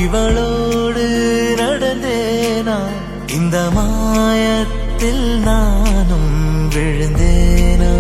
இவளோடு நடந்தேனா இந்த மாயத்தில் நானும் விழுந்தேனா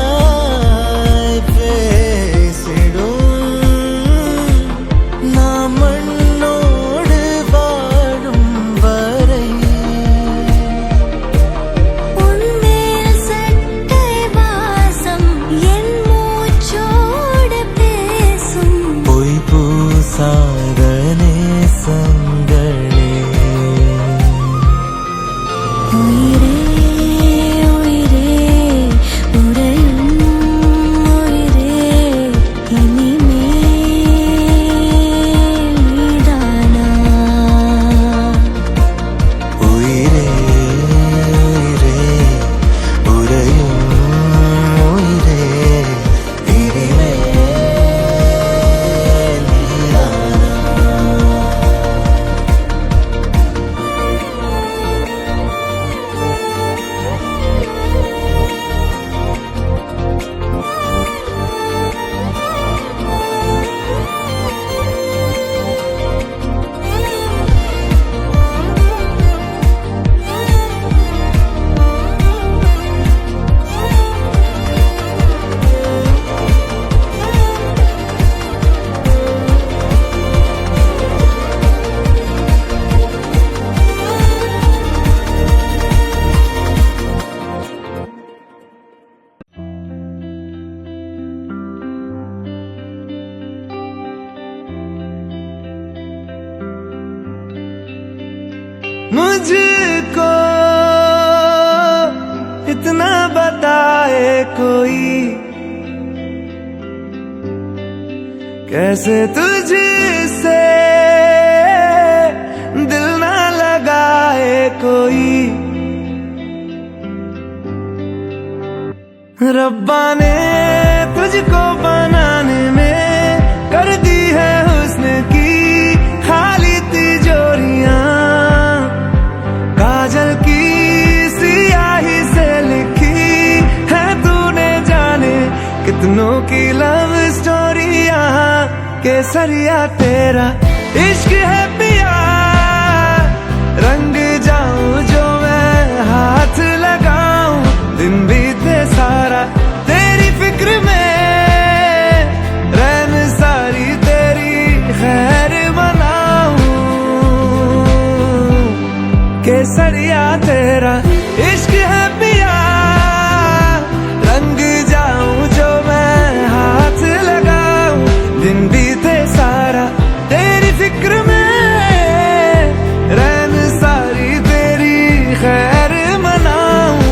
அழகழகாய் பேசிடும் நாம் மண்ணோடு வாழும் வரை உன்மேல் சட்டை வாசம் என் மூச்சோடு பேசும் பொய் பூசாத நேசங்களே मुझको इतना बताए कोई कैसे तुझसे दिल ना लगाए कोई रब्बा ने तुझको बनाने में कर दी है हुस्न की खाली तिजोरियां काजल की सियाही से लिखी है तूने जाने कितनों की लव स्टोरियां केसरिया तेरा इश्क है पिया रंग जाऊं जो मैं हाथ लगाऊं दिन बीते सारा तेरी फिक्र में रैन सारी तेरी खैर बनाऊं केसरिया तेरा इश्क है पिया रंग जाऊं जो मैं हाथ लगाऊं दिन बीते सारा तेरी फिक्र में रैन सारी तेरी खैर मनाऊं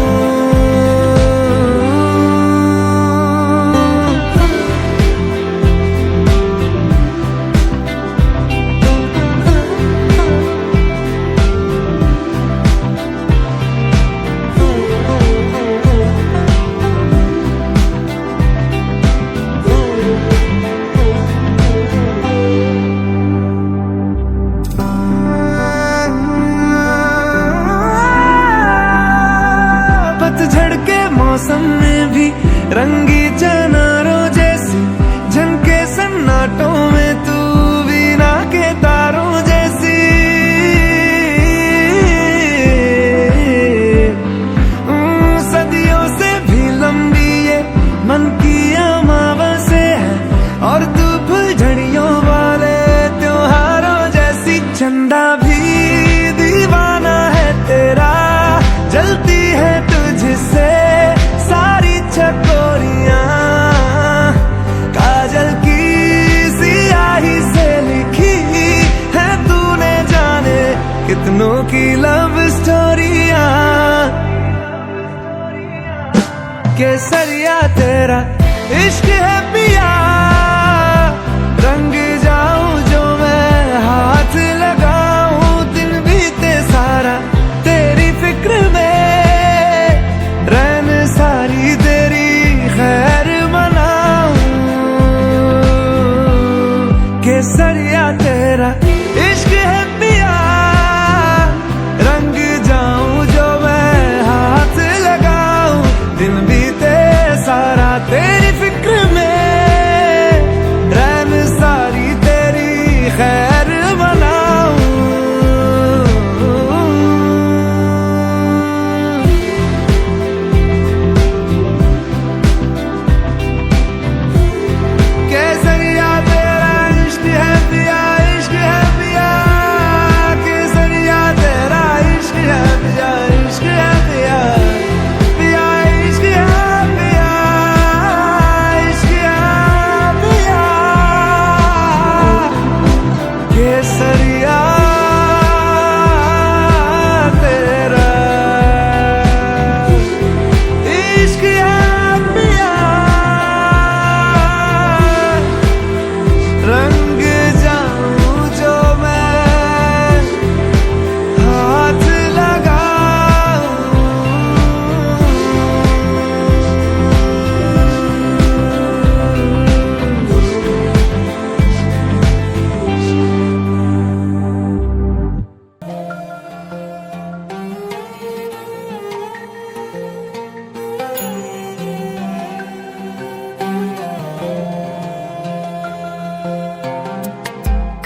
दोनों की लव स्टोरिया केसरिया तेरा इश्क है पिया रंग जाऊं जो मैं हाथ लगाऊं दिन बीते सारा तेरी फिक्र में रैन सारी तेरी खैर मनाऊं केसरिया तेरा इश्क है पिया रंग जाऊं जो मैं हाथ लगाऊं दिन बीते सारा तेरी फिक्र में रैन सारी तेरी खैर मनाऊं केसरिया तेरा इश्क है पिया केसरिया तेरा इश्क है पिया इश्क है पिया पिया इश्क है पिया इश्क है पिया केसरिया तेरा इश्क है पिया रंग जाऊं जो मैं हाथ लगाऊं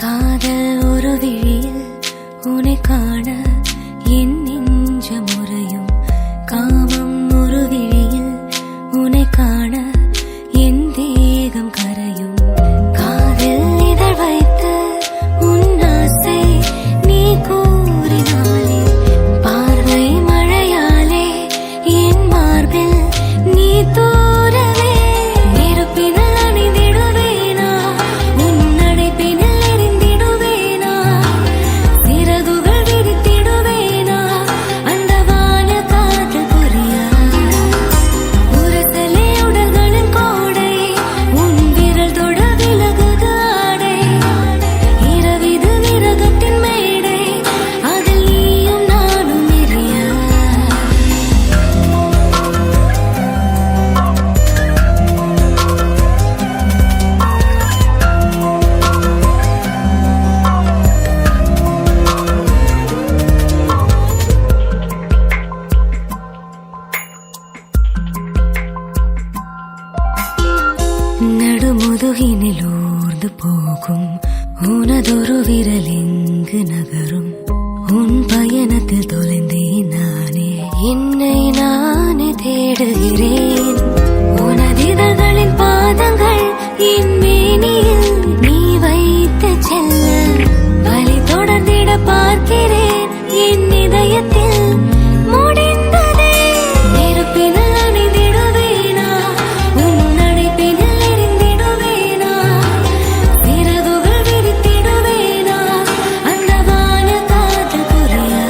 காதல் ஒரு விழியில் உன்னை காண என் நெஞ்ச முறையும் காமம் ஒரு விழியில் உன்னை காண என் தேகம் கரையும் காதில் இதழ் வைத்து உன் ஆசை நீ கூறினாலே பார்வை மழையாலே என் மார்பில் நீ தூரவே நெருப்பினில் அணிந்திடுவேனா உன் நடைப்பினில் எரிந்திடுவேனா சிறகுகள் விரித்திடுவேனா அந்த வான காதல் புரியா உரசலே உடல்களின் கோடை உன் விரல் தொட விலகுது ஆடை இரவிது விரகத்தின் மேடை அதில் நீயும் நானும் எரியா நடுமுதுகினில் ஊர்ந்து போகும் உனதொரு விரல் எங்கு நகரும் உன் பயணத்தில் தொலைந்தேன் நானே என்னை நானே தேடுகிறேன் உனதிதழ்களின் பாதங்கள் என் மேனியில் நீ வைத்து செல்ல வழி தொடர்ந்திட பார்க்கிறேன் என் இதயத்தில் முடிந்ததே நெருப்பினில் அணிந்திடுவேனா உன் நடைப்பினில் எரிந்திடுவேனா சிறகுகள் விரித்திடுவேனா அந்த வான காதல் புரியா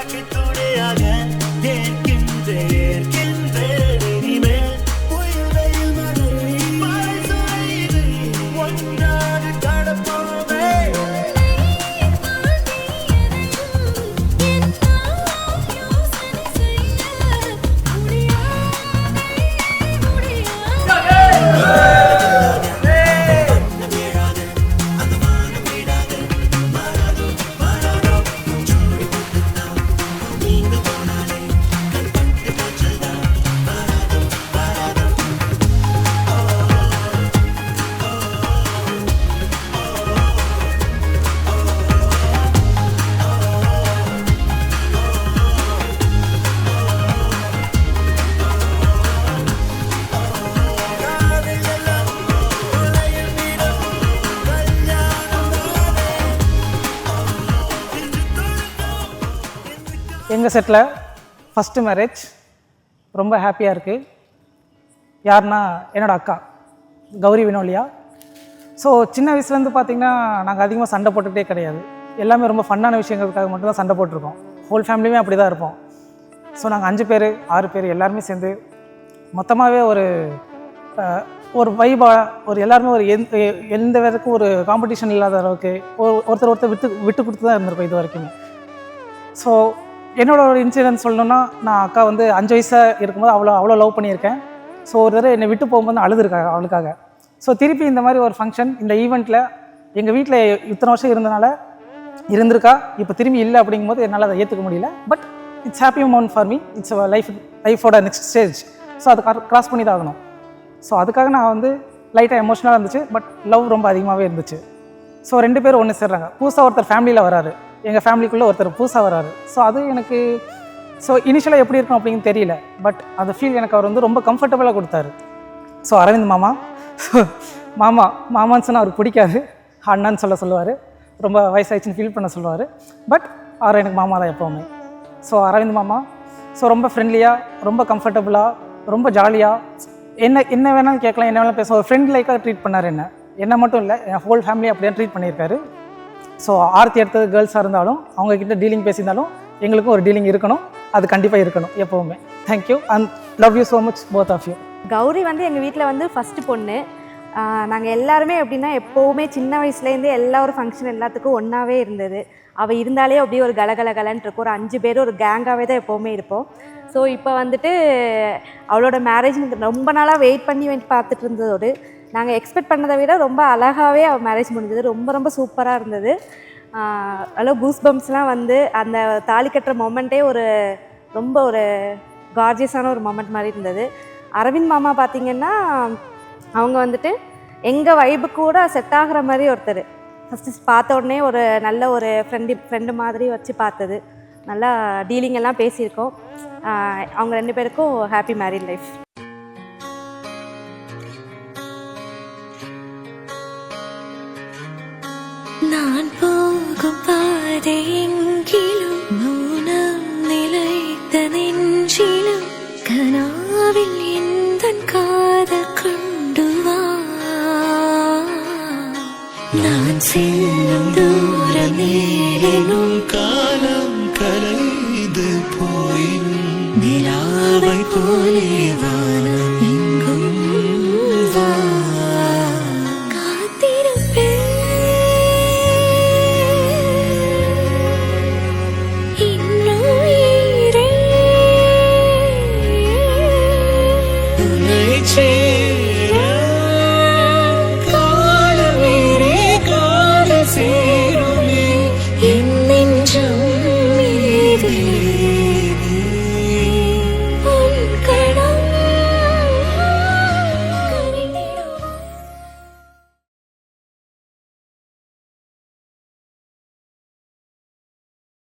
ராக்கெட் துணையாக ஏற்கின்றேன் இனிமேல் புயல் வெயில் மழை சுரையுது ஒன்றாக கடப்போமே எங்கள் செட்டில் ஃபஸ்ட்டு மேரேஜ் ரொம்ப ஹாப்பியாக இருக்குது. யாருன்னா என்னோடய அக்கா கௌரி வினோலியா. ஸோ சின்ன வயசுலேருந்து பார்த்திங்கன்னா நாங்கள் அதிகமாக சண்டை போட்டுக்கிட்டே கிடையாது. எல்லாமே ரொம்ப ஃபன்னான விஷயங்களுக்காக மட்டும்தான் சண்டை போட்டிருக்கோம். ஹோல் ஃபேமிலியுமே அப்படி தான் இருப்போம். ஸோ நாங்கள் 5 பேர் 6 பேர் எல்லாருமே சேர்ந்து மொத்தமாகவே ஒரு வைபாக ஒரு எல்லாருமே ஒரு எந்த வரைக்கும் ஒரு காம்படிஷன் இல்லாத அளவுக்கு ஒருத்தர் விட்டு கொடுத்து தான் இருந்திருக்கோம் இது வரைக்குமே. ஸோ என்னோட ஒரு இன்சிடென்ட் சொல்லணுன்னா, நான் அக்கா வந்து 5 வயசாக இருக்கும்போது அவ்வளோ லவ் பண்ணியிருக்கேன். ஸோ ஒரு தடவை என்னை விட்டு போகும்போது அழுதுருக்காங்க அவளுக்காக. ஸோ திருப்பி இந்த மாதிரி ஒரு ஃபங்க்ஷன் இந்த ஈவெண்ட்டில் எங்கள் வீட்டில் இத்தனை வருஷம் இருந்திருக்கா, இப்போ திரும்பி இல்லை அப்படிங்கும்போது என்னால் அதை ஏற்றுக்க முடியல. But it's happy moment for me. It's லைஃபோட நெக்ஸ்ட் ஸ்டேஜ். ஸோ அது கிராஸ் பண்ணி தான் ஆகணும். ஸோ அதுக்காக நான் வந்து லைட்டாக எமோஷனலாக இருந்துச்சு. பட் லவ் ரொம்ப அதிகமாகவே இருந்துச்சு. ஸோ 2 பேரும் ஒன்று சேர்றாங்க. புதுசாக ஒருத்தர் ஃபேமிலியில் வராரு, எங்கள் ஃபேமிலிக்குள்ளே ஒருத்தர் புதுசாக வராரு. ஸோ அது எனக்கு இனிஷியலாக எப்படி இருக்கும் அப்படின்னு தெரியல. பட் அந்த ஃபீல் எனக்கு அவர் வந்து ரொம்ப கம்ஃபர்டபுளாக கொடுத்தாரு. ஸோ அரவிந்த் மாமான்னு சொன்னால் அவருக்கு பிடிக்காது, அண்ணான்னு சொல்லுவார். ரொம்ப வயசாகிடுச்சின்னு ஃபீல் பண்ண சொல்லுவார். பட் அவர் எனக்கு மாமா தான் எப்போவுமே. ஸோ அரவிந்த் மாமா ரொம்ப ஃப்ரெண்ட்லியாக, ரொம்ப கம்ஃபர்டபுளாக, ரொம்ப ஜாலியாக என்ன வேணாலும் கேட்கலாம், என்ன வேணாலும் பேச ஒரு ஃப்ரெண்ட் லைக்காக ட்ரீட் பண்ணார். என்ன மட்டும் இல்லை, என் ஹோல் ஃபேமிலி அப்படியே ட்ரீட் பண்ணியிருக்காரு. ஸோ ஆர்த்தி எடுத்தது கேர்ள்ஸாக இருந்தாலும் அவங்கக்கிட்ட டீலிங் பேசியிருந்தாலும் எங்களுக்கும் ஒரு டீலிங் இருக்கணும். அது கண்டிப்பாக இருக்கணும் எப்போவுமே. Thank you and love you so much both of you. Gauri வந்து எங்கள் வீட்டில் வந்து ஃபஸ்ட்டு பொண்ணு. நாங்கள் எல்லாருமே எப்படின்னா எப்போவுமே சின்ன வயசுலேருந்தே ஒரு ஃபங்க்ஷன் எல்லாத்துக்கும் ஒன்றாவே இருந்தது. அவள் இருந்தாலே அப்படியே ஒரு கலகலகலன்ட்டு இருக்கும். ஒரு 5 பேர் ஒரு கேங்காகவே தான் எப்போவுமே இருப்போம். ஸோ இப்போ வந்துட்டு அவளோட மேரேஜ் ரொம்ப நாளாக வெயிட் பண்ணி பார்த்துட்டு இருந்ததோடு நாங்கள் எக்ஸ்பெக்ட் பண்ணதை விட ரொம்ப அழகாகவே அவள் மேரேஜ் முடிஞ்சது. ரொம்ப சூப்பராக இருந்தது. அதில் கூஸ் பம்ப்ஸ்லாம் வந்து அந்த தாலி கட்டுற மொமெண்ட்டே ரொம்ப ஒரு கார்ஜியஸான ஒரு மொமெண்ட் மாதிரி இருந்தது. அரவிந்த் மாமா பார்த்திங்கன்னா அவங்க வந்துட்டு எங்கள் வைபு கூட செட் ஆகிற மாதிரி ஒருத்தர். ஃபஸ்ட்டு பார்த்த உடனே ஒரு நல்ல ஒரு ஃப்ரெண்டு மாதிரி வச்சு பார்த்தது. நல்லா டீலிங் எல்லாம் பேசியிருக்கோம். அவங்க 2 பேருக்கும் ஹாப்பி மேரிட் லைஃப். நான் போகும் பாதை எங்கிலும் மௌனம் நிலைத்த நெஞ்சிலும் கனாவில் எந்த காதல் கொண்டு வா. நான் செல்லும் தூரம் நேரினும் காலம் கரைந்து போயினும் நிலாவை போலே வா.